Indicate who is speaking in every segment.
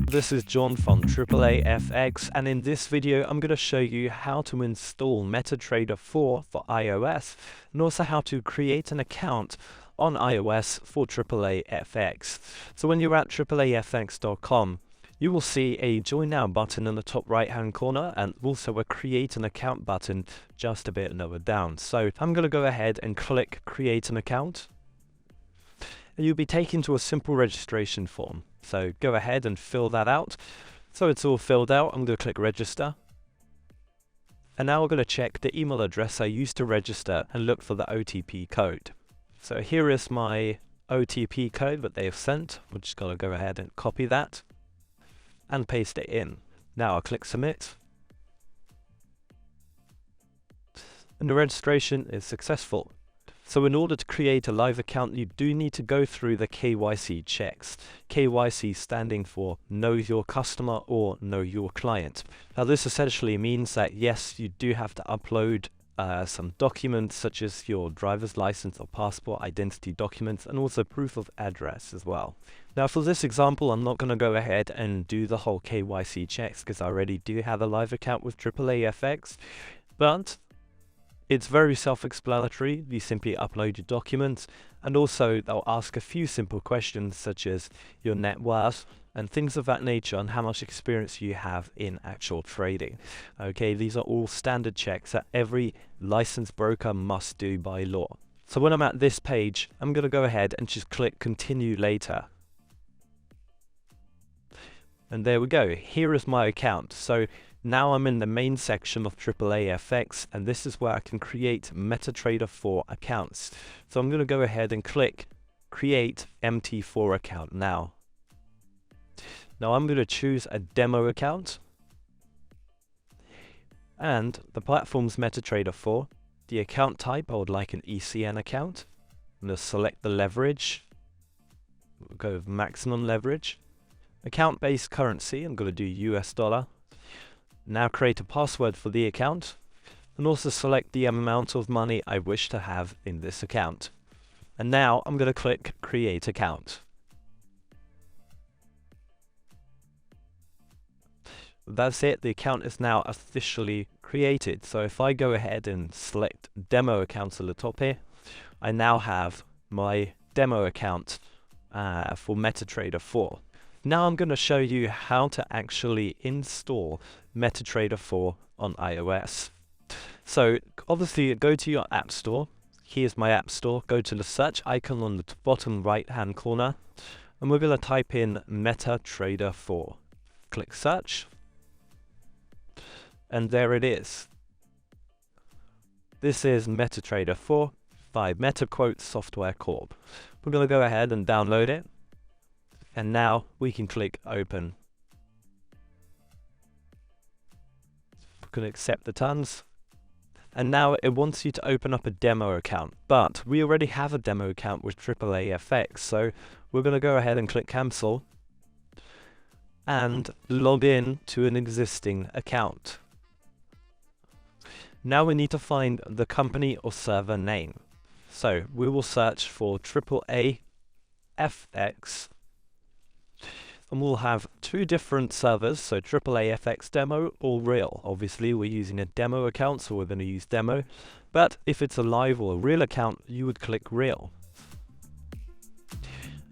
Speaker 1: This is John from AAAFx, and in this video I'm going to show you how to install MetaTrader 4 for iOS and also how to create an account on iOS for AAAFx. So when you're at AAAFx.com, you will see a Join Now button in the top right hand corner and also a Create an Account button just a bit lower down. So I'm going to go ahead and click Create an Account. You'll be taken to a simple registration form. So go ahead and fill that out. So it's all filled out. I'm going to click Register. And now I'm going to check the email address I used to register and look for the OTP code. So here is my OTP code that they have sent. We're just going to go ahead and copy that and paste it in. Now I'll click Submit. And the registration is successful. So in order to create a live account, you do need to go through the KYC checks. KYC standing for Know Your Customer or Know Your Client. Now this essentially means that yes, you do have to upload some documents such as your driver's license or passport, identity documents, and also proof of address as well. Now for this example, I'm not going to go ahead and do the whole KYC checks because I already do have a live account with AAAFx, but it's very self-explanatory. You simply upload your documents, and also they'll ask a few simple questions such as your net worth and things of that nature and how much experience you have in actual trading. Okay, these are all standard checks that every licensed broker must do by law. So when I'm at this page, I'm going to go ahead and just click Continue Later. And there we go. Here is my account. So now I'm in the main section of AAAFx, and this is where I can create MetaTrader 4 accounts. So I'm going to go ahead and click Create MT4 account now. Now I'm going to choose a demo account, and the platform's MetaTrader 4. The account type, I would like an ECN account. I'm going to select the leverage. We'll go with maximum leverage. Account-based currency, I'm going to do US dollar. Now create a password for the account, and also select the amount of money I wish to have in this account. And now I'm going to click Create Account. That's it, the account is now officially created. So if I go ahead and select Demo Accounts at the top here, I now have my demo account for MetaTrader 4. Now I'm going to show you how to actually install MetaTrader 4 on iOS. So obviously go to your App Store. Here's my App Store. Go to the search icon on the bottom right hand corner, and we're going to type in MetaTrader 4. Click Search, and there it is. This is MetaTrader 4 by MetaQuote Software Corp. We're going to go ahead and download it. And now we can click Open. We can accept the terms. And now it wants you to open up a demo account. But we already have a demo account with AAAFx. So we're going to go ahead and click Cancel and log in to an existing account. Now we need to find the company or server name. So we will search for AAAFx. And we'll have two different servers, so AAAFx Demo or Real. Obviously we're using a demo account, so we're going to use Demo. But if it's a live or a real account, you would click Real.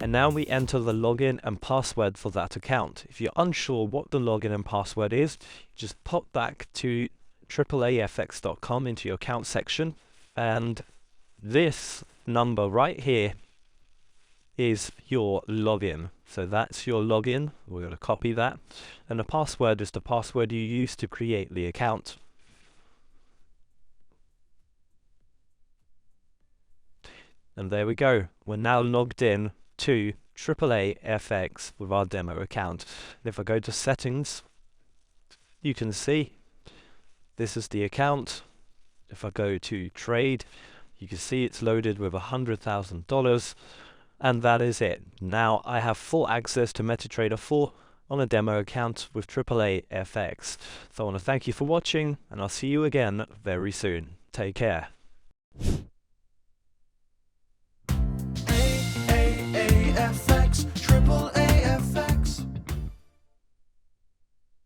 Speaker 1: And now we enter the login and password for that account. If you're unsure what the login and password is, just pop back to AAAFx.com into your account section, and this number right here is your login. So that's your login. We're going to copy that, and the password is the password you use to create the account. And there we go. We're now logged in to AAAFx with our demo account. And if I go to Settings, you can see this is the account. If I go to Trade, you can see it's loaded with $100,000. And that is it. Now I have full access to MetaTrader 4 on a demo account with AAAFx. So I want to thank you for watching, and I'll see you again very soon. Take care.